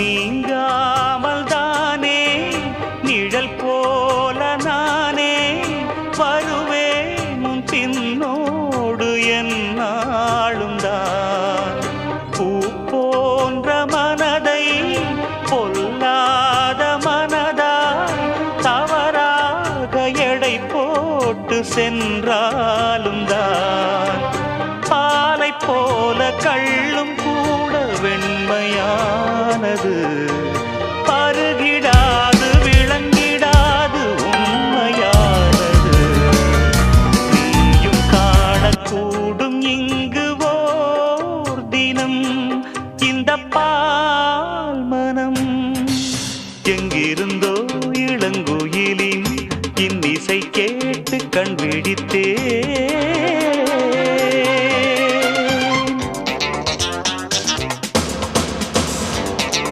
நீங்காமல் தானே நிழல் போல நானே வருவேன் உன் பின்னோடு என்னாலும் தான். பூ போன்ற மனதை பொல்லாத மனதா தவறாக எடை போட்டு சென்றாலும் தான். பாலை போல கள்ளும் கூட வெண்மையானது.